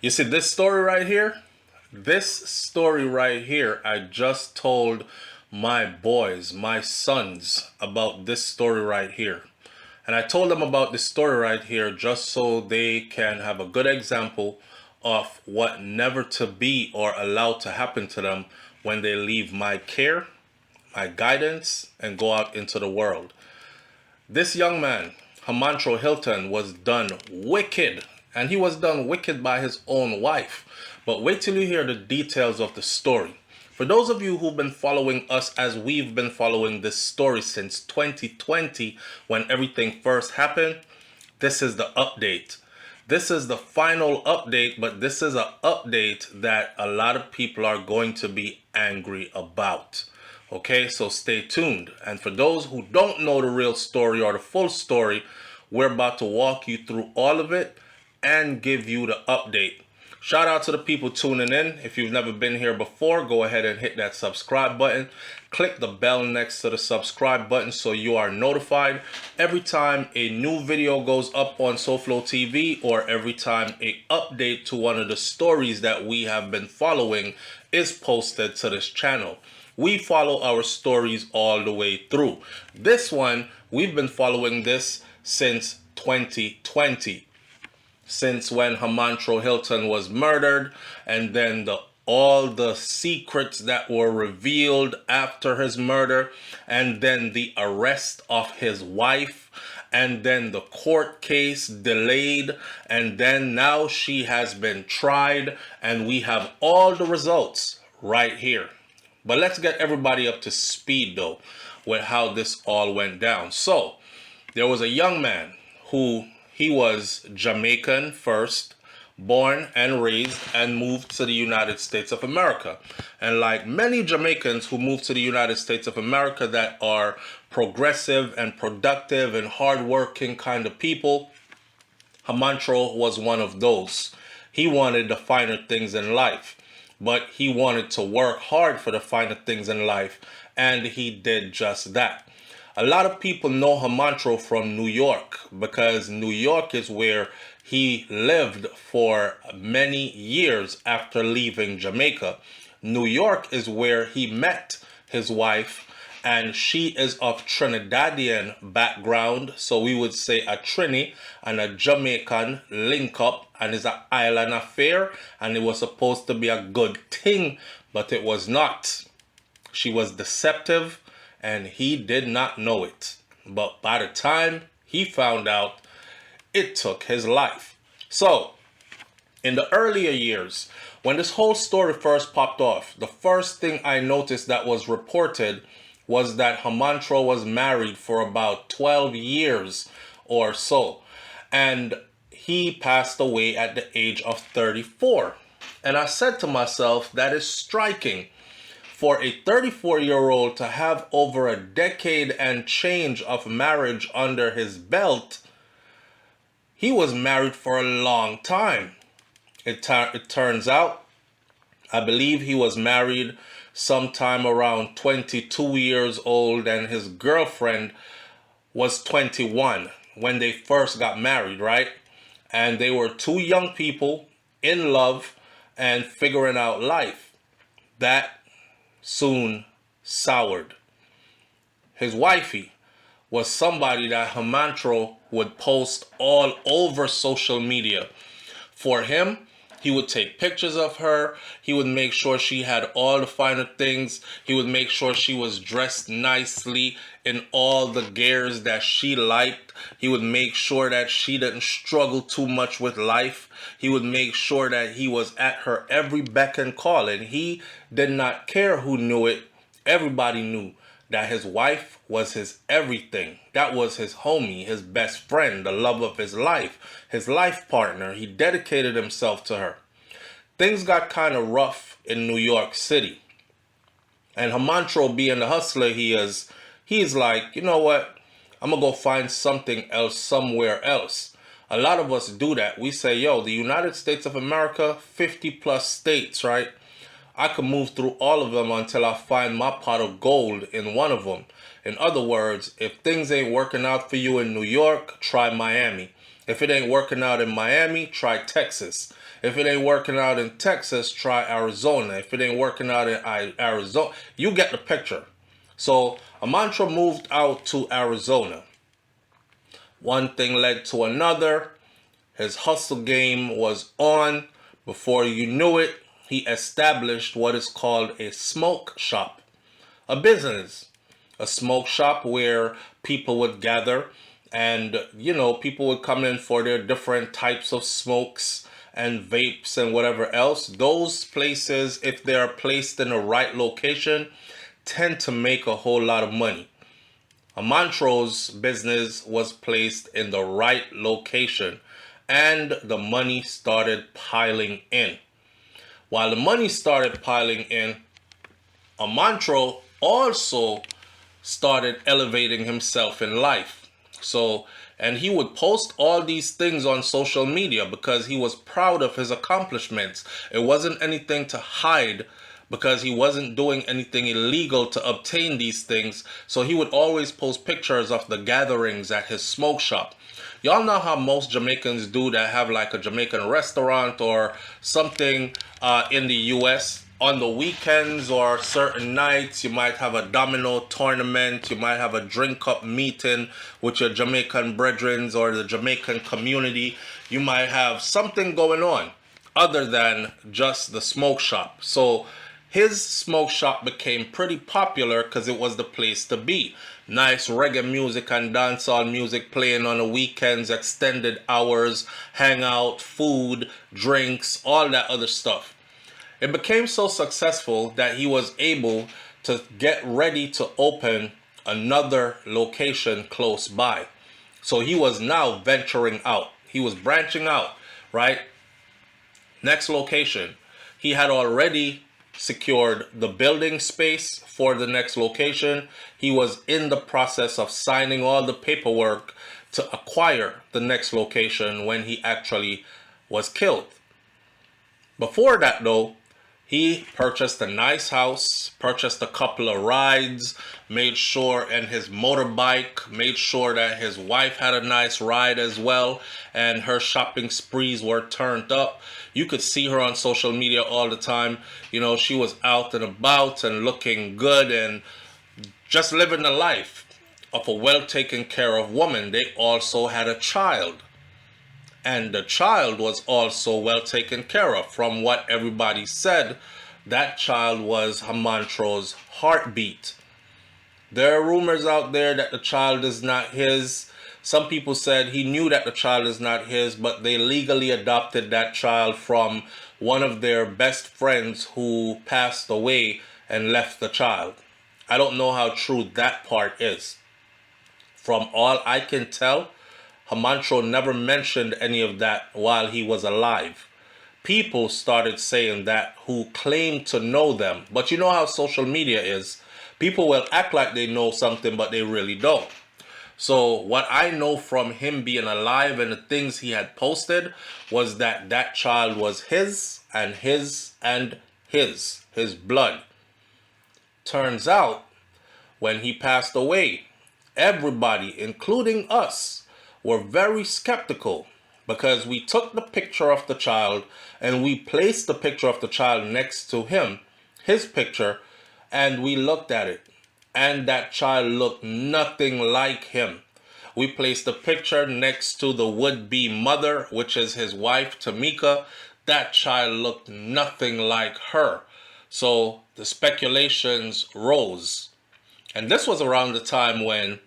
You see this story right here? This story right here, I just told my boys, my sons, about this story right here. And I told them about this story right here just so they can have a good example of what never to be or allowed to happen to them when they leave my care, my guidance, and go out into the world. This young man, Hamantro Hylton, was done wicked, and he was done wicked by his own wife. But wait till you hear the details of the story. For those of you who've been following us as we've been following this story since 2020, when everything first happened, this is the update. This is the final update, but this is an update that a lot of people are going to be angry about. Okay, so stay tuned. And for those who don't know the real story or the full story, we're about to walk you through all of it and give you the update. Shout out to the people tuning in. If you've never been here before, go ahead and hit that subscribe button. Click the bell next to the subscribe button so you are notified every time a new video goes up on SoFlo TV or every time a update to one of the stories that we have been following is posted to this channel. We follow our stories all the way through. This one, we've been following this since 2020. Since when Hamantro Hylton was murdered, and then all the secrets that were revealed after his murder, and then the arrest of his wife, and then the court case delayed, and then now she has been tried, and we have all the results right here. But let's get everybody up to speed though with how this all went down. So there was a young man who he was Jamaican first, born and raised, and moved to the United States of America. And like many Jamaicans who moved to the United States of America that are progressive and productive and hardworking kind of people, Hamantro was one of those. He wanted the finer things in life, but he wanted to work hard for the finer things in life, and he did just that. A lot of people know Hamantro from New York because New York is where he lived for many years after leaving Jamaica. New York is where he met his wife, and she is of Trinidadian background, so we would say a Trini and a Jamaican link up, and it's an island affair, and it was supposed to be a good thing, but it was not. She was deceptive, and he did not know it. But by the time he found out, it took his life. So, in the earlier years, when this whole story first popped off, the first thing I noticed that was reported was that Hamantro was married for about 12 years or so. And he passed away at the age of 34. And I said to myself, that is striking. For a 34-year-old to have over a decade and change of marriage under his belt, he was married for a long time. It turns out, I believe he was married sometime around 22 years old, and his girlfriend was 21 when they first got married, right? And they were two young people in love and figuring out life. That soon soured. His wifey was somebody that Hamantro would post all over social media. For him, he would take pictures of her. He would make sure she had all the finer things. He would make sure she was dressed nicely in all the gears that she liked. He would make sure that she didn't struggle too much with life. He would make sure that he was at her every beck and call. And he did not care who knew it. Everybody knew that his wife was his everything. That was his homie, his best friend, the love of his life partner. He dedicated himself to her. Things got kind of rough in New York City. And Hamantro, being the hustler he is, he's like, you know what? I'm going to go find something else somewhere else. A lot of us do that. We say, yo, the United States of America, 50 plus states, right? I can move through all of them until I find my pot of gold in one of them. In other words, if things ain't working out for you in New York, try Miami. If it ain't working out in Miami, try Texas. If it ain't working out in Texas, try Arizona. If it ain't working out in Arizona, you get the picture. So Hamantro moved out to Arizona. One thing led to another. His hustle game was on. Before you knew it, he established what is called a smoke shop, a business, a smoke shop where people would gather and, people would come in for their different types of smokes and vapes and whatever else. Those places, if they are placed in the right location, tend to make a whole lot of money. Hamantro's business was placed in the right location and the money started piling in. While the money started piling in, Hamantro also started elevating himself in life. And he would post all these things on social media because he was proud of his accomplishments. It wasn't anything to hide because he wasn't doing anything illegal to obtain these things. So he would always post pictures of the gatherings at his smoke shop. Y'all know how most Jamaicans do that have like a Jamaican restaurant or something in the US. On the weekends or certain nights, you might have a domino tournament. You might have a drink up meeting with your Jamaican brethren or the Jamaican community. You might have something going on other than just the smoke shop. So his smoke shop became pretty popular because it was the place to be. Nice reggae music and dancehall music playing on the weekends, extended hours, hangout, food, drinks, all that other stuff. It became so successful that he was able to get ready to open another location close by. So he was now venturing out. He was branching out, right? Next location. He had already secured the building space for the next location. He was in the process of signing all the paperwork to acquire the next location when he actually was killed. Before that, though, he purchased a nice house, purchased a couple of rides, made sure, and his motorbike, made sure that his wife had a nice ride as well, and her shopping sprees were turned up. You could see her on social media all the time. She was out and about and looking good and just living the life of a well taken care of woman. They also had a child. And the child was also well taken care of. From what everybody said, that child was Hamantro's heartbeat. There are rumors out there that the child is not his. Some people said he knew that the child is not his, but they legally adopted that child from one of their best friends who passed away and left the child. I don't know how true that part is. From all I can tell, Hamantro never mentioned any of that while he was alive. People started saying that who claimed to know them. But you know how social media is. People will act like they know something, but they really don't. So what I know from him being alive and the things he had posted was that that child was his and his and his blood. Turns out, when he passed away, everybody, including us, were very skeptical because we took the picture of the child and we placed the picture of the child next to him, his picture, and we looked at it. And that child looked nothing like him. We placed the picture next to the would-be mother, which is his wife, Tamika. That child looked nothing like her. So the speculations rose. And this was around the time when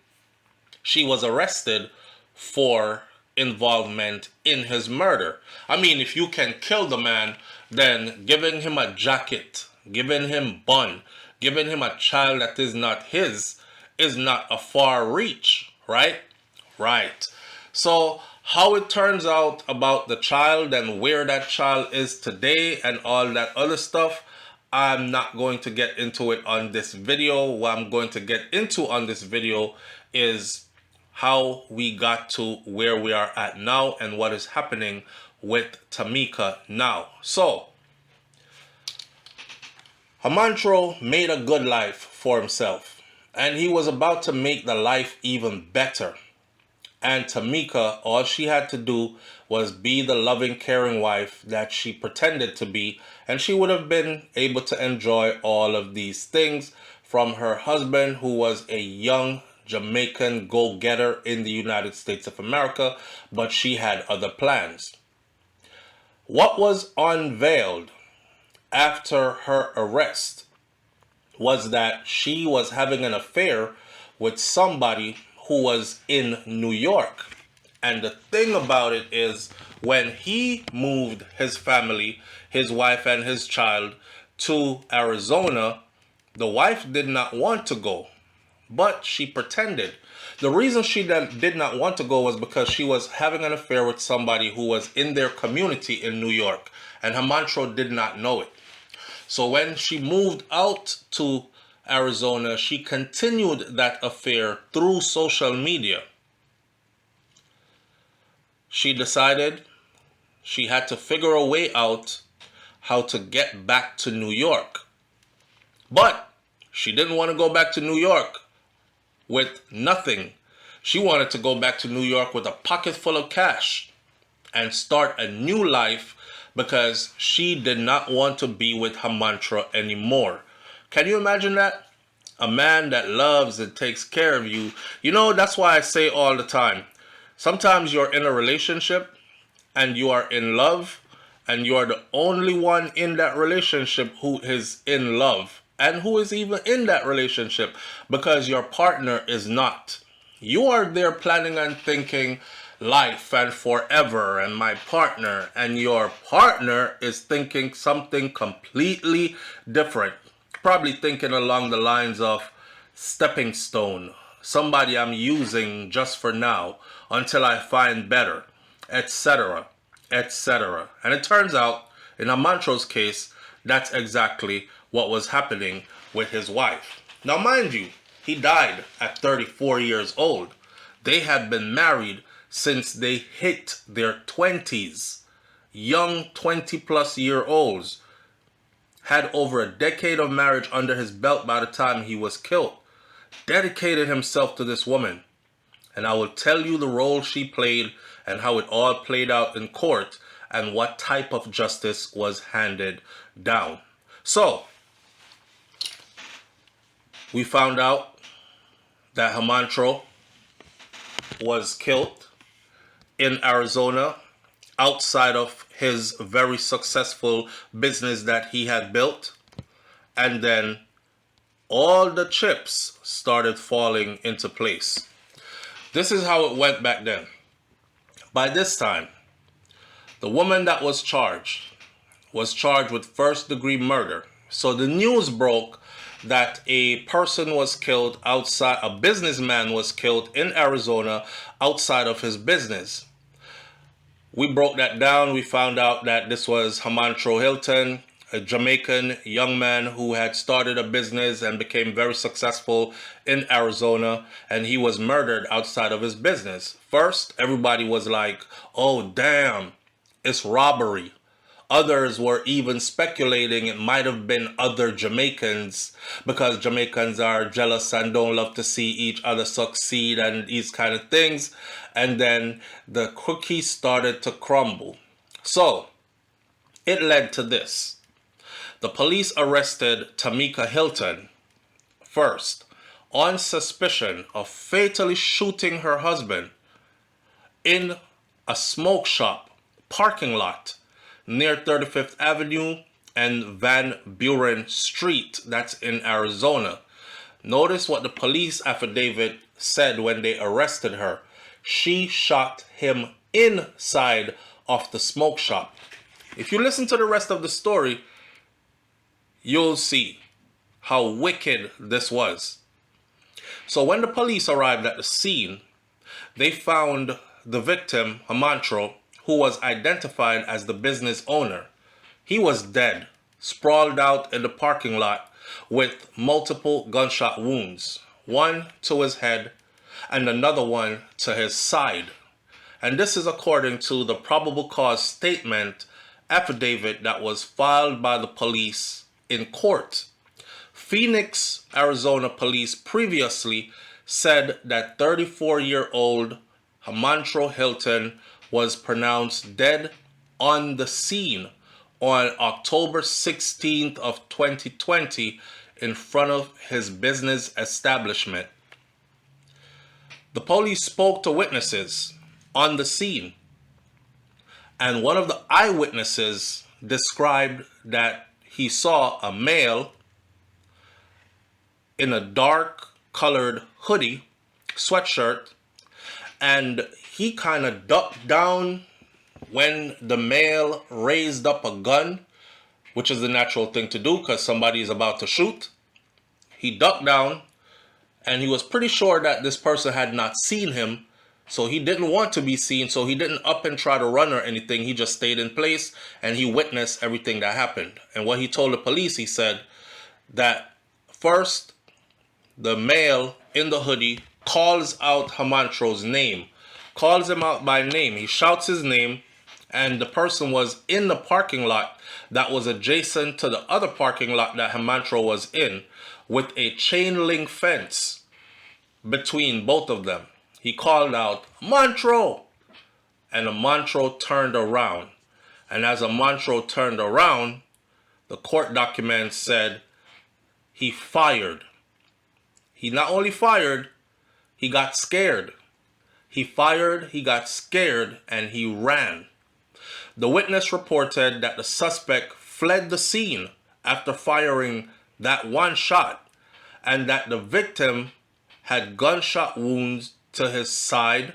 she was arrested for involvement in his murder. I mean, if you can kill the man, then giving him a jacket, giving him bun, giving him a child that is not his is not a far reach, right? Right. So how it turns out about the child and where that child is today and all that other stuff, I'm not going to get into it on this video. What I'm going to get into on this video is how we got to where we are at now and what is happening with Tamika now. So, Hamantro made a good life for himself, and he was about to make the life even better. And Tamika, all she had to do was be the loving, caring wife that she pretended to be, and she would have been able to enjoy all of these things from her husband, who was a young Jamaican go-getter in the United States of America, but she had other plans. What was unveiled after her arrest was that she was having an affair with somebody who was in New York. And the thing about it is, when he moved his family, his wife and his child, to Arizona, the wife did not want to go, but she pretended. The reason she did not want to go was because she was having an affair with somebody who was in their community in New York, and Hamantro did not know it. So when she moved out to Arizona, she continued that affair through social media. She decided she had to figure a way out how to get back to New York. But she didn't want to go back to New York with nothing. She wanted to go back to New York with a pocket full of cash and start a new life, because she did not want to be with Hamantro anymore. Can you imagine that? A man that loves and takes care of you. You know, that's why I say all the time, sometimes you're in a relationship and you are in love, and you are the only one in that relationship who is in love and who is even in that relationship, because your partner is not. You are there planning and thinking life and forever and my partner, and your partner is thinking something completely different. Probably thinking along the lines of stepping stone, somebody I'm using just for now until I find better, etc., etc. And it turns out, in Hamantro's case, that's exactly what was happening with his wife. Now, mind you, he died at 34 years old. They had been married since they hit their 20s. Young 20-plus-year-olds. Had over a decade of marriage under his belt by the time he was killed. Dedicated himself to this woman. And I will tell you the role she played and how it all played out in court and what type of justice was handed down. So, we found out that Hamantro was killed in Arizona outside of his very successful business that he had built. And then all the chips started falling into place. This is how it went back then. By this time, the woman that was charged with first-degree murder. So the news broke that a person was killed outside, a businessman was killed in Arizona outside of his business. We broke that down. We found out that this was Hamantro Hylton, a Jamaican young man who had started a business and became very successful in Arizona, and he was murdered outside of his business. First, everybody was like, oh, damn, it's robbery. Others were even speculating it might have been other Jamaicans, because Jamaicans are jealous and don't love to see each other succeed and these kind of things. And then the cookie started to crumble. So it led to this. The police arrested Tamika Hylton first on suspicion of fatally shooting her husband in a smoke shop parking lot near 35th Avenue and Van Buren Street. That's in Arizona. Notice what the police affidavit said when they arrested her. She shot him inside of the smoke shop. If you listen to the rest of the story, you'll see how wicked this was. So when the police arrived at the scene, they found the victim, Hamantro, who was identified as the business owner. He was dead, sprawled out in the parking lot with multiple gunshot wounds, one to his head and another one to his side. And this is according to the probable cause statement affidavit that was filed by the police in court. Phoenix, Arizona police previously said that 34-year-old Hamantro Hylton was pronounced dead on the scene on October 16th of 2020 in front of his business establishment. The police spoke to witnesses on the scene, and one of the eyewitnesses described that he saw a male in a dark colored hoodie, sweatshirt, and he kind of ducked down when the male raised up a gun, which is the natural thing to do because somebody is about to shoot. He ducked down, and he was pretty sure that this person had not seen him, so he didn't want to be seen, so he didn't up and try to run or anything. He just stayed in place, and he witnessed everything that happened. And what he told the police, he said that first, the male in the hoodie calls out Hamantro's name, calls him out by name. He shouts his name, and the person was in the parking lot that was adjacent to the other parking lot that Hamantro was in, with a chain link fence between both of them. He called out, "Hamantro!" And Hamantro turned around. And as Hamantro turned around, the court documents said he fired. He not only fired, he got scared. He fired, he got scared, and he ran. The witness reported that the suspect fled the scene after firing that one shot, and that the victim had gunshot wounds to his side,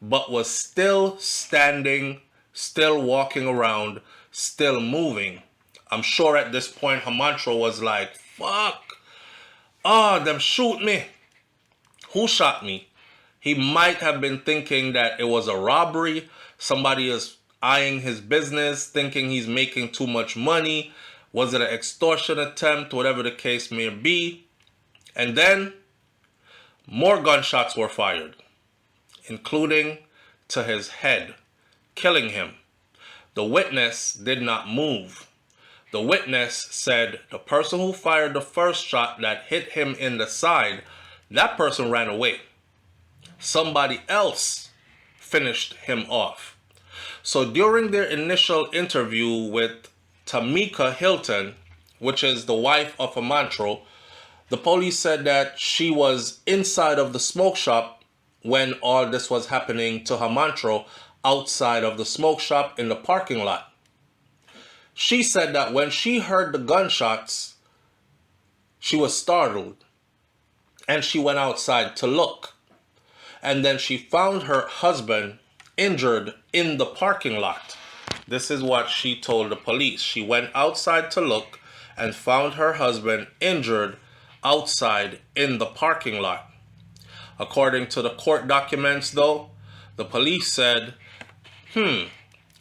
but was still standing, still walking around, still moving. I'm sure at this point Hamantro was like, fuck, them shoot me. Who shot me? He might have been thinking that it was a robbery. Somebody is eyeing his business, thinking he's making too much money. Was it an extortion attempt? Whatever the case may be. And then more gunshots were fired, including to his head, killing him. The witness did not move. The witness said the person who fired the first shot that hit him in the side, that person ran away. Somebody else finished him off. So during their initial interview with Tamika Hylton, which is the wife of Hamantro, the police said that she was inside of the smoke shop when all this was happening to Hamantro, outside of the smoke shop in the parking lot. She said that when she heard the gunshots, she was startled and she went outside to look. And then she found her husband injured in the parking lot. This is what she told the police. She went outside to look and found her husband injured outside in the parking lot. According to the court documents, though, the police said,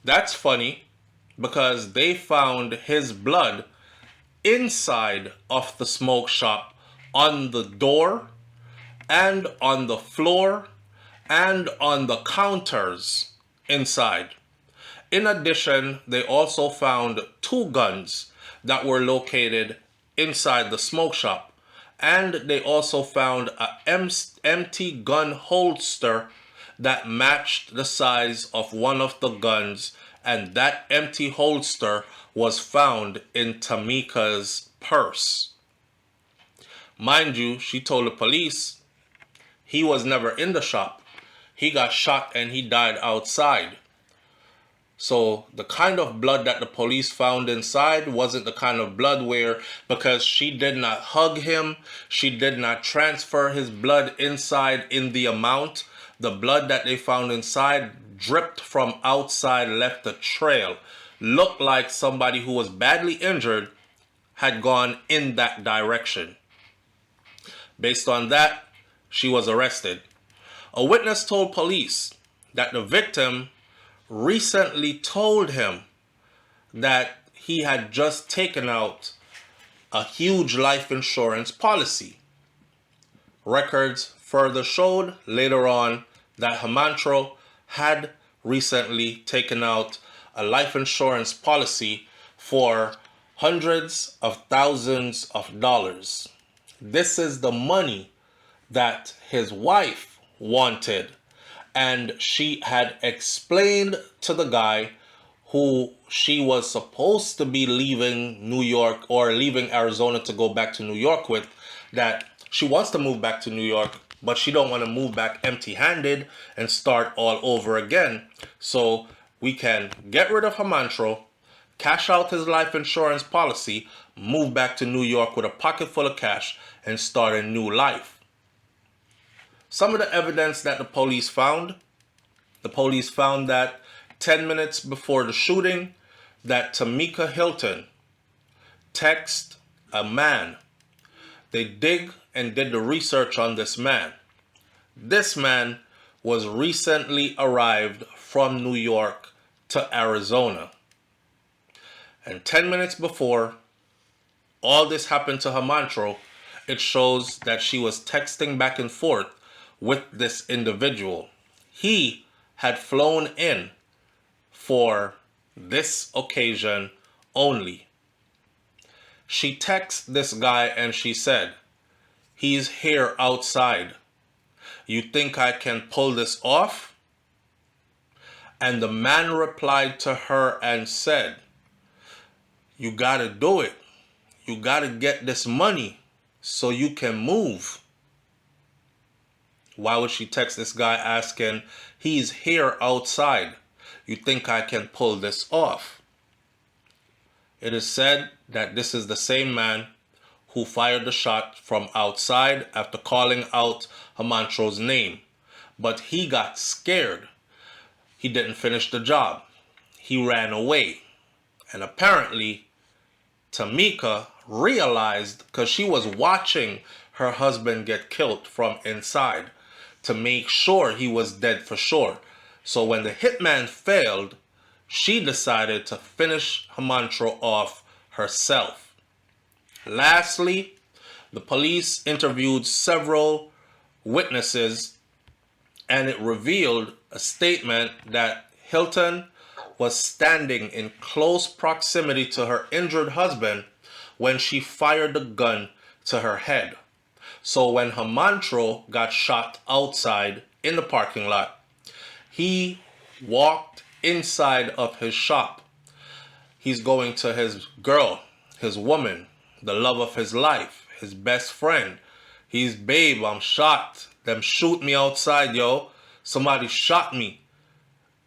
that's funny, because they found his blood inside of the smoke shop, on the door and on the floor and on the counters inside. In addition, they also found 2 guns that were located inside the smoke shop, and they also found an empty gun holster that matched the size of one of the guns, and that empty holster was found in Tamika's purse. Mind you, she told the police he was never in the shop. He got shot and he died outside. So the kind of blood that the police found inside wasn't the kind of blood where, because she did not hug him, she did not transfer his blood inside in the amount. The blood that they found inside dripped from outside, left a trail. Looked like somebody who was badly injured had gone in that direction. Based on that, she was arrested. A witness told police that the victim recently told him that he had just taken out a huge life insurance policy. Records further showed later on that Hamantro had recently taken out a life insurance policy for hundreds of thousands of dollars. This is the money that his wife wanted, and she had explained to the guy who she was supposed to be leaving New York or leaving Arizona to go back to New York with, that she wants to move back to New York, but she don't want to move back empty-handed and start all over again. So we can get rid of Hamantro, cash out his life insurance policy, move back to New York with a pocket full of cash, and start a new life. Some of the evidence that the police found that 10 minutes before the shooting, that Tamika Hylton texted a man. They dig and did the research on this man. This man was recently arrived from New York to Arizona. And 10 minutes before all this happened to Hamantro, it shows that she was texting back and forth with this individual. He had flown in for this occasion only. She texted this guy and she said, "He's here outside. You think I can pull this off?" And the man replied to her and said, "You gotta do it. You gotta get this money so you can move." Why would she text this guy asking, "He's here outside. You think I can pull this off?" It is said that this is the same man who fired the shot from outside after calling out Hamantro's name. But he got scared. He didn't finish the job. He ran away. And apparently, Tamika realized, because she was watching her husband get killed from inside, to make sure he was dead for sure. So when the hitman failed, she decided to finish Hamantro off herself. Lastly, the police interviewed several witnesses, and it revealed a statement that Hylton was standing in close proximity to her injured husband when she fired the gun to her head. So when Hamantro got shot outside in the parking lot, he walked inside of his shop. He's going to his girl, his woman, the love of his life, his best friend. He's, "Babe, I'm shot. Them shoot me outside, yo. Somebody shot me."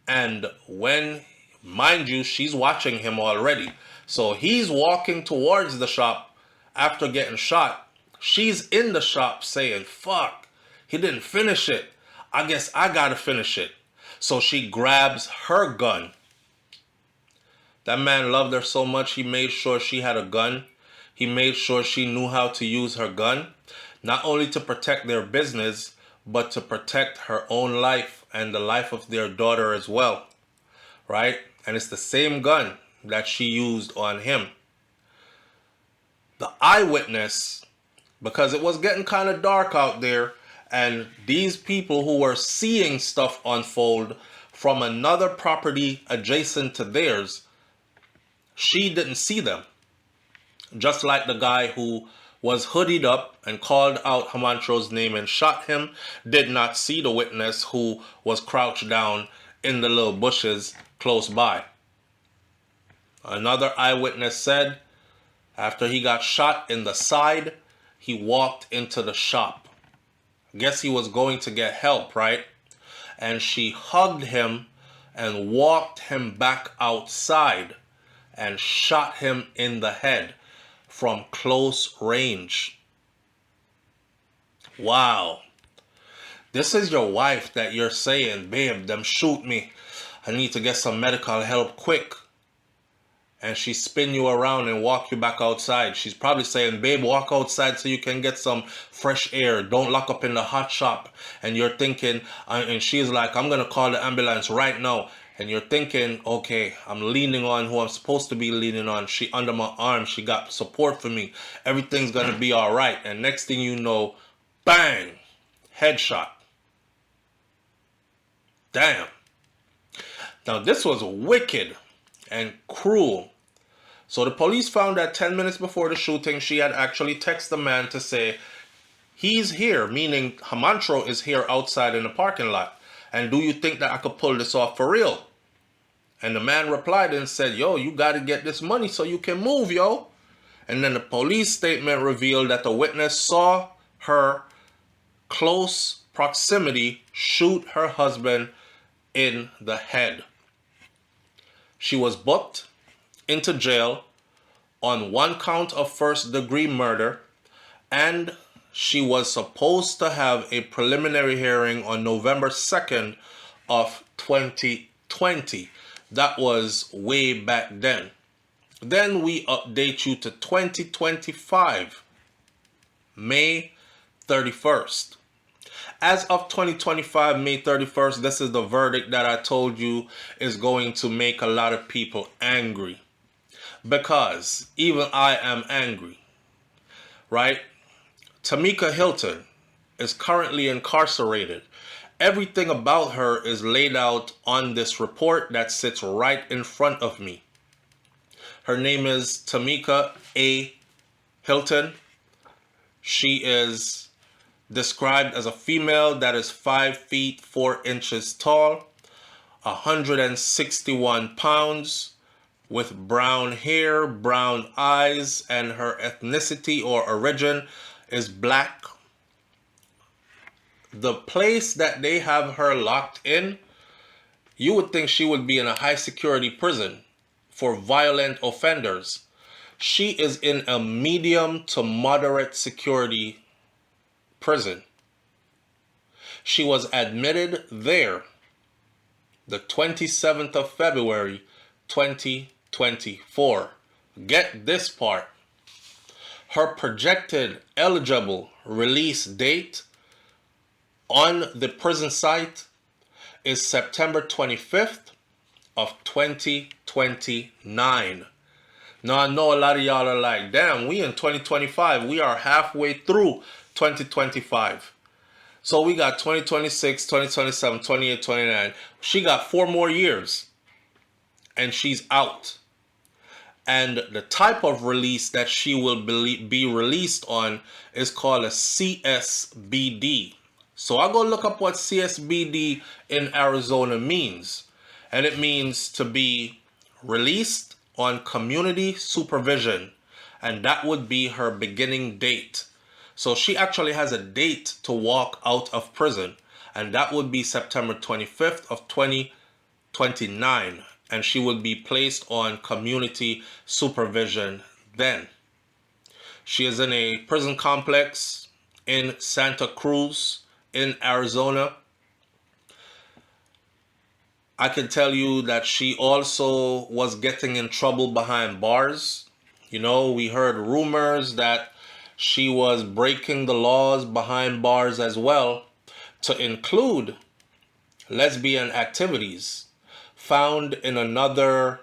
And when, mind you, she's watching him already. So he's walking towards the shop after getting shot. She's in the shop saying, "Fuck, he didn't finish it. I guess I gotta finish it." So she grabs her gun. That man loved her so much, he made sure she had a gun. He made sure she knew how to use her gun, not only to protect their business, but to protect her own life and the life of their daughter as well, right? And it's the same gun that she used on him. The eyewitness, because it was getting kind of dark out there, and these people who were seeing stuff unfold from another property adjacent to theirs, she didn't see them. Just like the guy who was hoodied up and called out Hamantro's name and shot him, did not see the witness who was crouched down in the little bushes close by. Another eyewitness said after he got shot in the side, he walked into the shop. I guess he was going to get help, right? And she hugged him and walked him back outside and shot him in the head from close range. Wow. This is your wife that you're saying, "Babe, them shoot me. I need to get some medical help quick." And she spin you around and walk you back outside. She's probably saying, "Babe, walk outside so you can get some fresh air. Don't lock up in the hot shop." And you're thinking, and she's like, "I'm going to call the ambulance right now." And you're thinking, okay, I'm leaning on who I'm supposed to be leaning on. She under my arm. She got support for me. Everything's going to be all right. And next thing you know, bang, headshot. Damn. Now, this was wicked and cruel. So the police found that 10 minutes before the shooting, she had actually texted the man to say, "He's here," meaning Hamantro is here outside in the parking lot. And do you think that I could pull this off for real? And the man replied and said, yo, you got to get this money so you can move, yo. And then the police statement revealed that the witness saw her close proximity shoot her husband in the head. She was booked into jail on one count of first-degree murder, and she was supposed to have a preliminary hearing on November 2nd of 2020. That was way back then. Then we update you to 2025, May 31st. As of 2025, May 31st, this is the verdict that I told you is going to make a lot of people angry. Because even I am angry, right? Tamika Hylton is currently incarcerated. Everything about her is laid out on this report that sits right in front of me. Her name is Tamika A. Hylton. She is described as a female that is 5 feet 4 inches tall, 161 pounds, with brown hair, brown eyes, and her ethnicity or origin is black. The place that they have her locked in, you would think she would be in a high security prison for violent offenders. She is in a medium to moderate security prison. She was admitted there the 27th of February 2024. Get this part. Her projected eligible release date on the prison site is September 25th of 2029. Now I know a lot of y'all are like, damn, we in 2025. We are halfway through 2025. So we got 2026, 2027, 28, 29. She got 4 more years. And she's out. And the type of release that she will be released on is called a CSBD. So I go look up what CSBD in Arizona means. And it means to be released on community supervision. And that would be her beginning date. So she actually has a date to walk out of prison. And that would be September 25th of 2029. And she would be placed on community supervision then. She is in a prison complex in Santa Cruz in Arizona. I can tell you that she also was getting in trouble behind bars. You know, we heard rumors that she was breaking the laws behind bars as well, to include lesbian activities found in another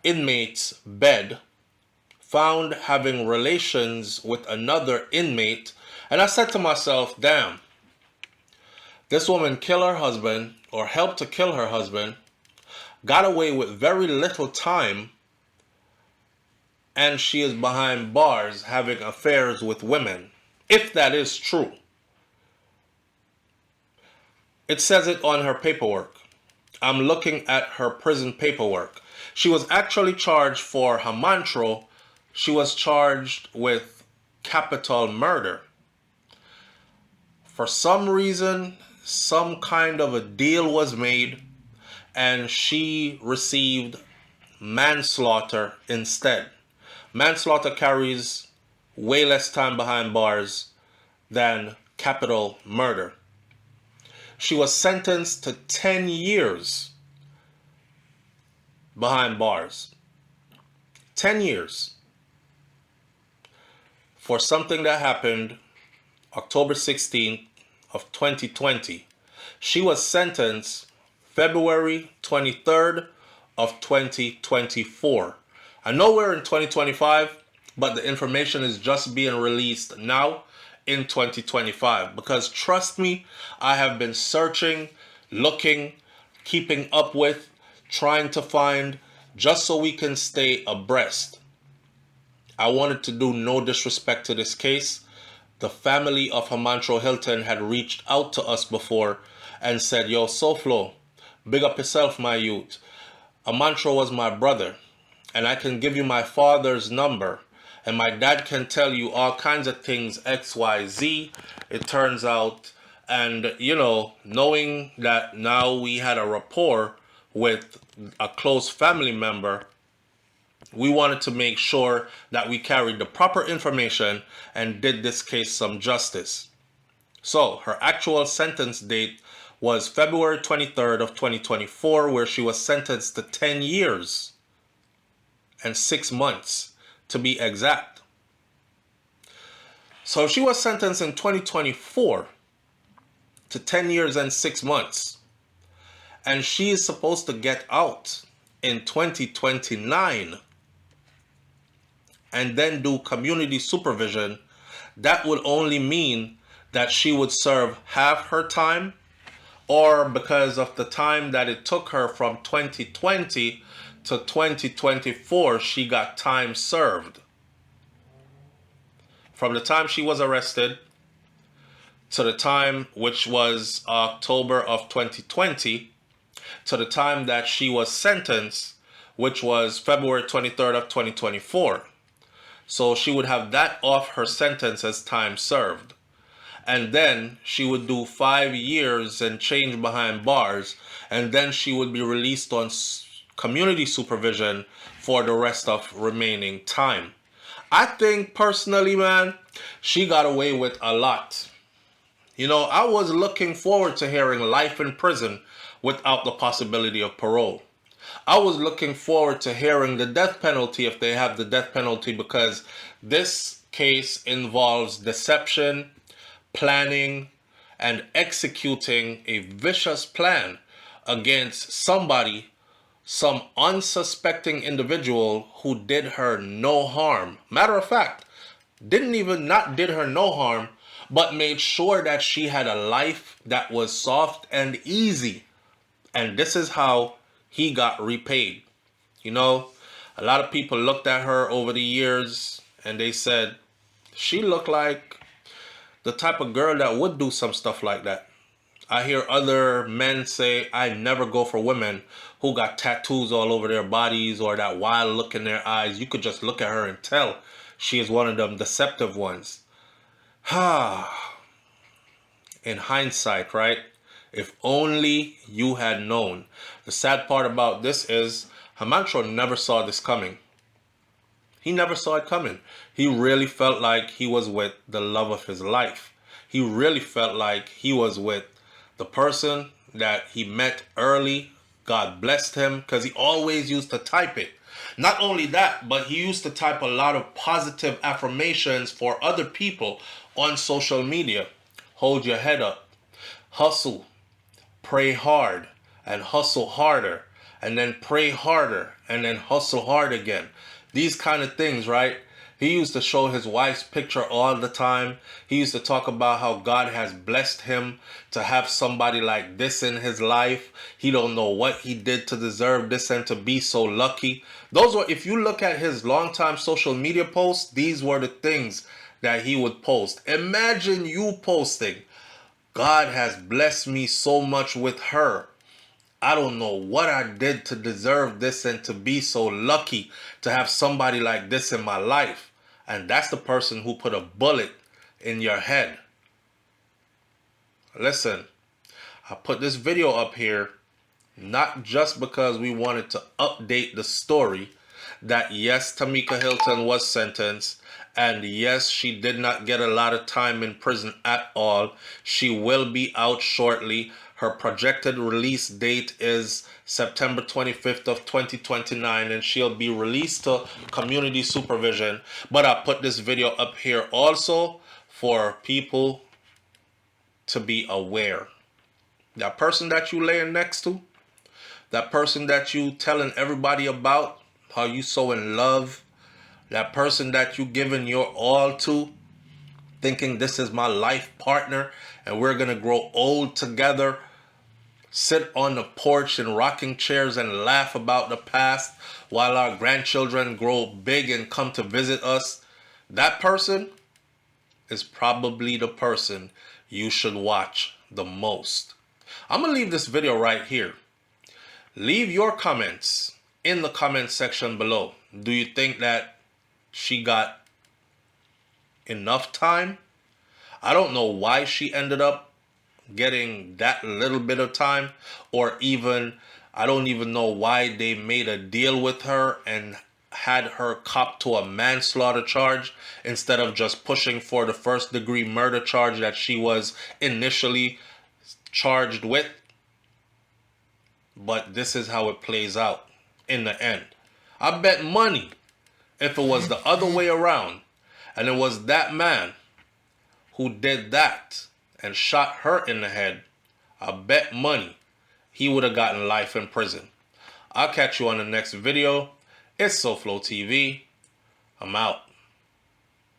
inmate's bed, found having relations with another inmate. And I said to myself, damn, this woman killed her husband, or helped to kill her husband, got away with very little time, and she is behind bars having affairs with women, if that is true. It says it on her paperwork. I'm looking at her prison paperwork. She was actually charged for Hamantro. She was charged with capital murder. For some reason, some kind of a deal was made, and she received manslaughter instead. Manslaughter carries way less time behind bars than capital murder. She was sentenced to 10 years behind bars. 10 years for something that happened October 16th of 2020. She was sentenced February 23rd of 2024. I know we're in 2025, but the information is just being released now in 2025. Because trust me, I have been searching, looking, keeping up with, trying to find, just so we can stay abreast. I wanted to do no disrespect to this case. The family of Hamantro Hylton had reached out to us before, and said, yo, SoFlo, big up yourself, my youth. Hamantro was my brother, and I can give you my father's number, and my dad can tell you all kinds of things, X, Y, Z. It turns out, and knowing that now we had a rapport with a close family member, we wanted to make sure that we carried the proper information and did this case some justice. So her actual sentence date was February 23rd of 2024, where she was sentenced to 10 years and 6 months to be exact. So she was sentenced in 2024 to 10 years and 6 months. And she is supposed to get out in 2029 and then do community supervision. That would only mean that she would serve half her time, or because of the time that it took her from 2020 to 2024, she got time served. From the time she was arrested to the time, which was October of 2020, to the time that she was sentenced, which was February 23rd of 2024. So she would have that off her sentence as time served. And then she would do 5 years and change behind bars. And then she would be released on community supervision for the rest of remaining time. I think personally, man, she got away with a lot. I was looking forward to hearing life in prison without the possibility of parole. I was looking forward to hearing the death penalty if they have the death penalty, because this case involves deception, planning, and executing a vicious plan against somebody, some unsuspecting individual who did her no harm. Matter of fact, not did her no harm, but made sure that she had a life that was soft and easy. And this is how he got repaid. A lot of people looked at her over the years and they said she looked like the type of girl that would do some stuff like that. I hear other men say, I never go for women who got tattoos all over their bodies or that wild look in their eyes. You could just look at her and tell she is one of them deceptive ones. In hindsight, right? If only you had known. The sad part about this is Hamantro never saw this coming. He never saw it coming. He really felt like he was with the love of his life. He really felt like he was with the person that he met early. God blessed him, because he always used to type it. Not only that, but he used to type a lot of positive affirmations for other people on social media. Hold your head up. Hustle. Pray hard and hustle harder, and then pray harder and then hustle hard again. These kind of things, right? He used to show his wife's picture all the time. He used to talk about how God has blessed him to have somebody like this in his life. He don't know what he did to deserve this and to be so lucky. Those were, if you look at his longtime social media posts, these were the things that he would post. Imagine you posting, God has blessed me so much with her. I don't know what I did to deserve this and to be so lucky to have somebody like this in my life. And that's the person who put a bullet in your head. Listen, I put this video up here not just because we wanted to update the story that yes, Tamika Hylton was sentenced, and yes, she did not get a lot of time in prison at all. She will be out shortly. Her projected release date is September 25th of 2029, and she'll be released to community supervision. But I put this video up here also for people to be aware. That person that you laying next to, that person that you telling everybody about, how you so in love, that person that you giving your all to, thinking this is my life partner and we're going to grow old together, sit on the porch in rocking chairs and laugh about the past while our grandchildren grow big and come to visit us. That person is probably the person you should watch the most. I'm going to leave this video right here. Leave your comments in the comment section below. Do you think that she got enough time? I don't know why she ended up getting that little bit of time, or even I don't even know why they made a deal with her and had her cop to a manslaughter charge instead of just pushing for the first-degree murder charge that she was initially charged with. But this is how it plays out in the end. I bet money if it was the other way around and it was that man who did that and shot her in the head, I bet money he would have gotten life in prison. I'll catch you on the next video. It's SoFlo TV. I'm out.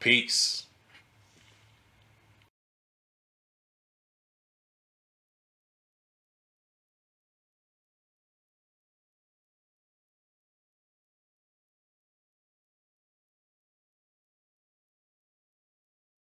Peace.